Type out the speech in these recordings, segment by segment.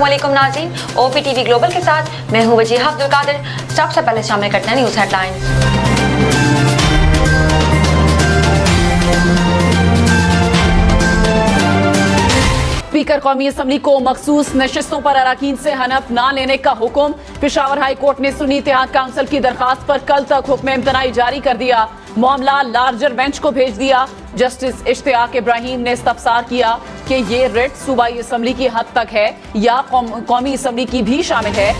अस्सलामुअलैकुम नाज़रीन, OPTV global के साथ मैं हूँ वजीहा अब्दुल कादिर। सबसे पहले शामिल करते हैं न्यूज़ हेडलाइंस। स्पीकर कौमी असम्बली को मखसूस नशिस्तों पर अरकान से हनफ न लेने का हुक्म। पेशावर हाई कोर्ट ने सुन्नी इत्तेहाद काउंसिल की दरखास्त पर कल तक हुक्म इम्तनाई जारी कर दिया। मामला लार्जर बेंच को भेज दिया। जस्टिस इश्तियाक इब्राहिम ने इस्तफसार किया कि ये रिट सूबाई असम्बली की हद तक है या कौमी असम्बली की भी शामिल है।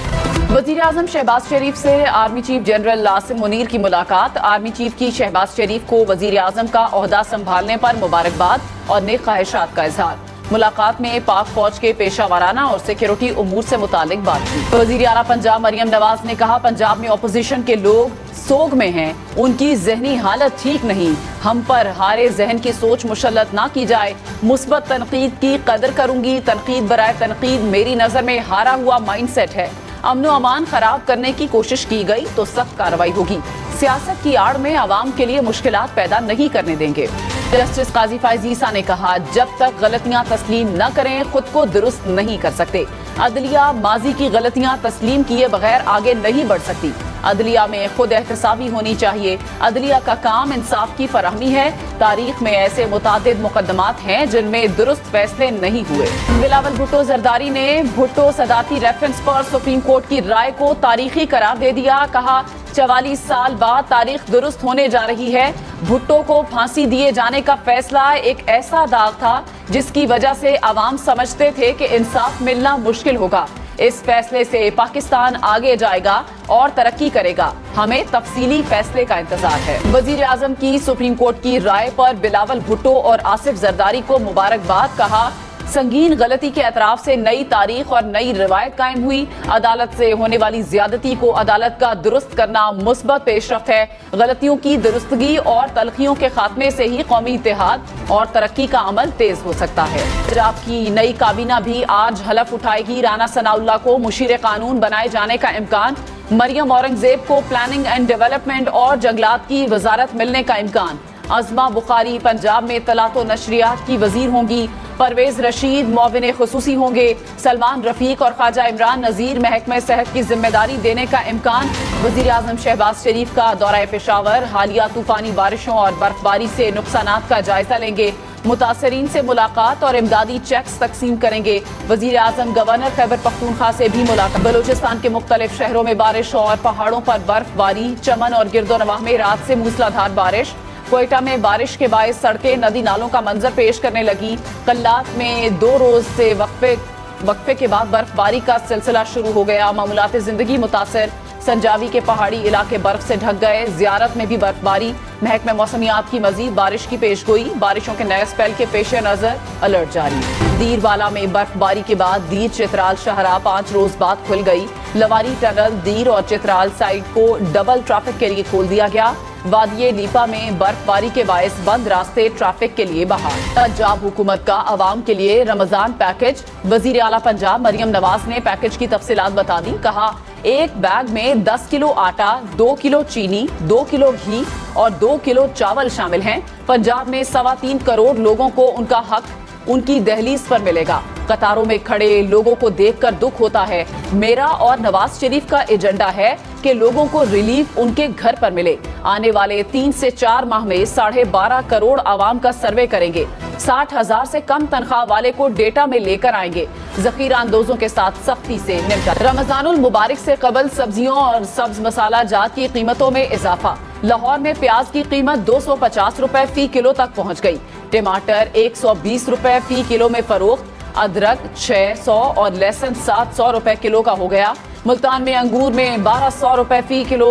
वजीर आजम शहबाज शरीफ से army chief general Asim Munir की मुलाकात। आर्मी चीफ की शहबाज शरीफ को वजीर आजम का ओहदा संभालने पर मुबारकबाद और नेक ख्वाहिशात का इजहार। मुलाकात में पाक फौज के पेशा वाराना और सिक्योरिटी उमूर से मुतालिक बात की। वजीर आला पंजाब मरियम नवाज ने कहा, पंजाब में अपोजिशन के लोग सोग में हैं, उनकी जहनी हालत ठीक नहीं। हम पर हारे जहन की सोच मुसल्लत ना की जाए। मुस्बत तनकीद की कदर करूंगी। तनकीद बराए तनकीद मेरी नजर में हारा हुआ माइंड सेट है। अमन व अमान खराब करने की कोशिश की गई तो सख्त कार्रवाई होगी। सियासत की आड़ में आवाम के लिए मुश्किलात पैदा नहीं करने देंगे। जस्टिस काजी फाइज ईसा ने कहा, जब तक गलतियां तस्लीम न करें खुद को दुरुस्त नहीं कर सकते। अदलिया माजी की गलतियां तस्लीम किए बगैर आगे नहीं बढ़ सकती। अदलिया में खुद एहतसाबी होनी चाहिए। अदलिया का काम इंसाफ की फराहमी है। तारीख में ऐसे मुतादिद मुकदमात हैं जिनमें दुरुस्त फैसले नहीं हुए। बिलावल भुट्टो जरदारी ने भुट्टो सदाती रेफरेंस पर सुप्रीम कोर्ट की राय को तारीखी करार दे दिया। कहा, 44 साल बाद तारीख दुरुस्त होने जा रही है। भुट्टो को फांसी दिए जाने का फैसला एक ऐसा दाग था जिसकी वजह से अवाम समझते थे कि इंसाफ मिलना मुश्किल होगा। इस फैसले से पाकिस्तान आगे जाएगा और तरक्की करेगा। हमें तफसीली फैसले का इंतजार है। वजीर आजम की सुप्रीम कोर्ट की राय पर बिलावल भुट्टो और आसिफ जरदारी को मुबारकबाद। कहा, संगीन गलती के एतराफ से नई तारीख और नई रिवायत कायम हुई। अदालत से होने वाली ज्यादती को अदालत का दुरुस्त करना मुस्बत पेशरफ्त है। गलतियों की दुरुस्तगी और तलखियों के खात्मे से ही कौमी इत्तेहाद और तरक्की का अमल तेज हो सकता है। पंजाब की नई काबीना भी आज हलफ उठाएगी। राना सनाउल्लाह को मुशीर कानून बनाए जाने का इम्कान। मरियम औरंगजेब को प्लानिंग एंड डेवलपमेंट और जंगलात की वजारत मिलने का इम्कान। अज़मा बुखारी पंजाब में इत्तलात व नशरियात की वजीर होंगी। परवेज रशीद मुआविन खुसूसी होंगे। सलमान रफीक और ख्वाजा इमरान नज़ीर महकमे सेहत की जिम्मेदारी देने का इम्कान। वजीर आजम शहबाज शरीफ का दौरा पेशावर। हालिया तूफानी बारिशों और बर्फबारी से नुकसानात का जायजा लेंगे। मुतासरीन से मुलाकात और इमदादी चेक्स तकसीम करेंगे। वजीर आजम गवर्नर खैबर पख्तूनख्वा से भी मुलाकात। बलूचिस्तान के मुख्तलिफ शहरों में बारिश और पहाड़ों पर बर्फबारी। चमन और गिरदोनवाह में रात से मूसलाधार बारिश। कोयटा में बारिश के बायस सड़कें नदी नालों का मंजर पेश करने लगी। कल्लात में 2 रोज से वक्फे के बाद बर्फबारी का सिलसिला शुरू हो गया। मामूलात जिंदगी मुतासर। संजावी के पहाड़ी इलाके बर्फ से ढक गए। जियारत में भी बर्फबारी। महकमे मौसमियात की मजीद बारिश की पेशगोई। बारिशों के नए स्पेल के पेश नजर अलर्ट जारी। दीरवाला में बर्फबारी के बाद दीर चित्राल शाहराह 5 रोज बाद खुल गई। लवारी टनल दीर और चित्राल साइड को डबल ट्रैफिक के लिए खोल दिया गया। वादिये लीपा में बर्फबारी के बायस बंद रास्ते ट्रैफिक के लिए बहाल। पंजाब हुकूमत का अवाम के लिए रमजान पैकेज। वजीर आला पंजाब मरियम नवाज ने पैकेज की तफसीलात बता दी। कहा, एक बैग में 10 किलो आटा, 2 किलो चीनी, 2 किलो घी और 2 किलो चावल शामिल हैं। पंजाब में 3.25 करोड़ लोगों को उनका हक उनकी दहलीज पर मिलेगा। कतारों में खड़े लोगों को देखकर दुख होता है। मेरा और नवाज शरीफ का एजेंडा है कि लोगों को रिलीफ उनके घर पर मिले। आने वाले 3 से 4 माह में 12.5 करोड़ आवाम का सर्वे करेंगे। 60,000 से कम तनख्वाह वाले को डेटा में लेकर आएंगे। जखीरा अंदोजों के साथ सख्ती से निपटा। रमजानुल मुबारक से कबल सब्जियों और सब्ज मसाला जात की कीमतों में इजाफा। लाहौर में प्याज की कीमत 250 रुपए फी किलो तक पहुँच गई। टमाटर 120 रुपए फी किलो में फरोख्त। अदरक 600 और लहसुन 700 रुपए किलो का हो गया। मुल्तान में अंगूर में 1200 रुपए फी किलो।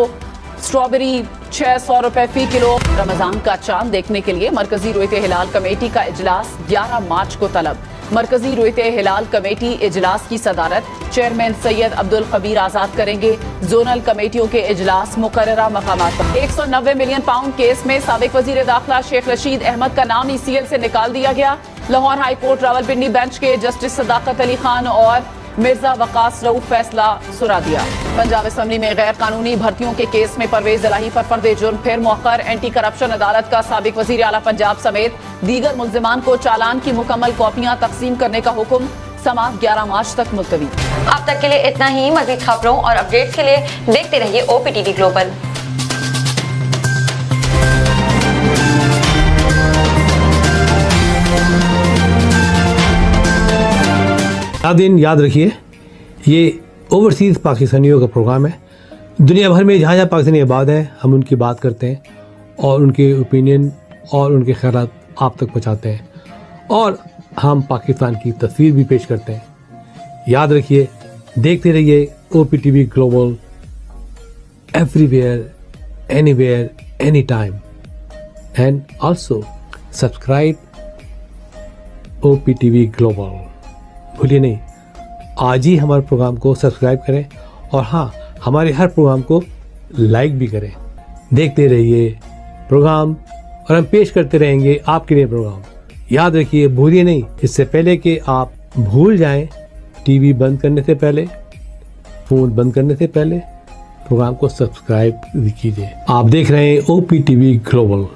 स्ट्रॉबेरी 600 रुपए फी किलो। रमजान का चांद देखने के लिए मरकजी रोयते हिलाल कमेटी का इजलास 11 मार्च को तलब। मरकजी रोयते हिलाल कमेटी इजलास की सदारत चेयरमैन सैयद अब्दुल खबीर आजाद करेंगे। जोनल कमेटियों के इजलास मुकर्ररा मकामात पर। 190 मिलियन पाउंड केस में साबिक वजीर दाखिला शेख रशीद अहमद का नाम ECL से निकाल दिया गया। Lahore high court Rawalpindi bench के जस्टिस सदाकत अली खान और मिर्जा वकास रऊफ फैसला सुना दिया। पंजाब असम्बली में गैर कानूनी भर्तियों के केस में परवेज इलाही पर फर्द जुर्म फिर मुअक्कर। एंटी करप्शन अदालत का साबिक वजीर आला पंजाब समेत दीगर मुल्जिमान को चालान की मुकम्मल कॉपियां तकसीम करने का हुक्म। समात 11 मार्च तक मुलतवी। अब तक के लिए इतना ही। मजीद खबरों और अपडेट्स के लिए देखते रहिए OPTV ग्लोबल। नाज़रीन याद रखिए, ये ओवरसीज़ पाकिस्तानियों का प्रोग्राम है। दुनिया भर में जहाँ जहाँ पाकिस्तानी आबाद हैं, हम उनकी बात करते हैं और उनके ओपिनियन और उनके ख़यालात आप तक पहुँचाते हैं, और हम पाकिस्तान की तस्वीर भी पेश करते हैं। याद रखिए, देखते रहिए OPTV global, everywhere, anywhere, any time, and also subscribe OPTV global. भूलिए नहीं, आज ही हमारे प्रोग्राम को सब्सक्राइब करें, और हाँ, हमारे हर प्रोग्राम को लाइक भी करें। देखते रहिए प्रोग्राम, और हम पेश करते रहेंगे आपके लिए प्रोग्राम। याद रखिए, भूलिए नहीं, इससे पहले कि आप भूल जाएं, टीवी बंद करने से पहले, फ़ोन बंद करने से पहले प्रोग्राम को सब्सक्राइब कीजिए। आप देख रहे हैं OPTV global.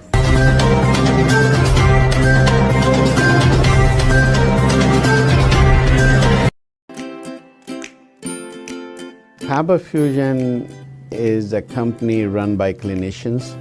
Faber Fusion is a company run by clinicians.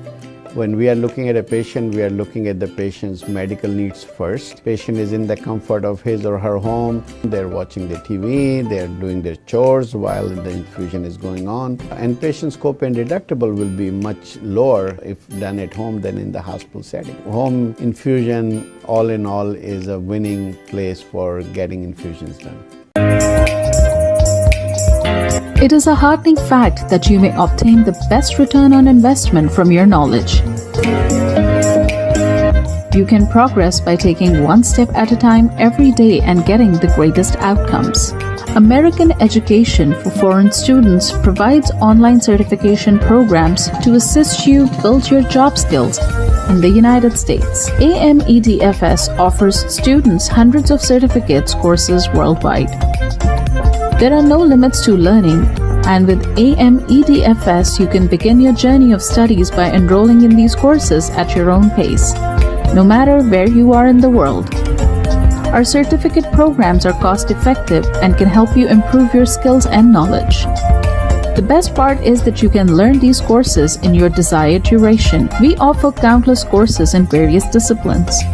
When we are looking at a patient, we are looking at the patient's medical needs first. Patient is in the comfort of his or her home. They're watching the TV, they're doing their chores while the infusion is going on. And patient's copay and deductible will be much lower if done at home than in the hospital setting. Home infusion, all in all, is a winning place for getting infusions done. It is a heartening fact that you may obtain the best return on investment from your knowledge. You can progress by taking one step at a time every day and getting the greatest outcomes. American Education for Foreign Students provides online certification programs to assist you build your job skills in the United States. AMEDFS offers students hundreds of certificates courses worldwide. There are no limits to learning, and with AMEDFS, you can begin your journey of studies by enrolling in these courses at your own pace, no matter where you are in the world. Our certificate programs are cost-effective and can help you improve your skills and knowledge. The best part is that you can learn these courses in your desired duration. We offer countless courses in various disciplines.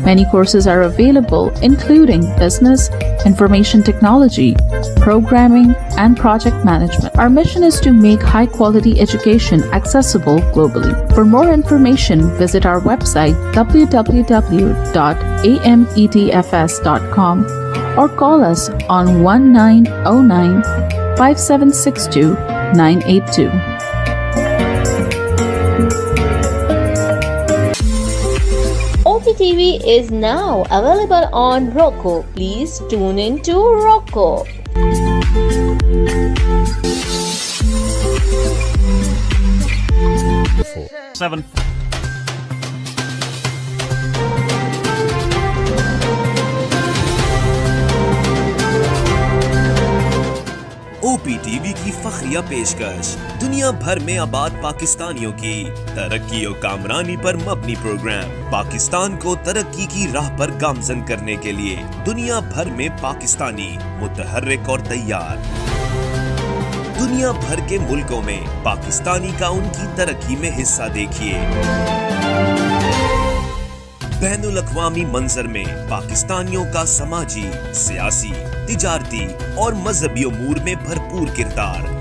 Many courses are available, including business, information technology, programming, and project management. Our mission is to make high-quality education accessible globally. For more information, visit our website www.amedfs.com or call us on 1909-5762-982. OPTV is now available on Roku. Please tune in to Roku. OPTV की फखरिया पेशकश, दुनिया भर में आबाद पाकिस्तानियों की तरक्की और कामरानी पर मबनी प्रोग्राम। पाकिस्तान को तरक्की की राह पर गामजन करने के लिए दुनिया भर में पाकिस्तानी मुतहर्रिक और तैयार। दुनिया भर के मुल्कों में पाकिस्तानी का उनकी तरक्की में हिस्सा देखिए। बैनुल अक़वामी मंजर में पाकिस्तानियों का समाजी, सियासी, तिजारती और मजहबी उमूर में भरपूर किरदार।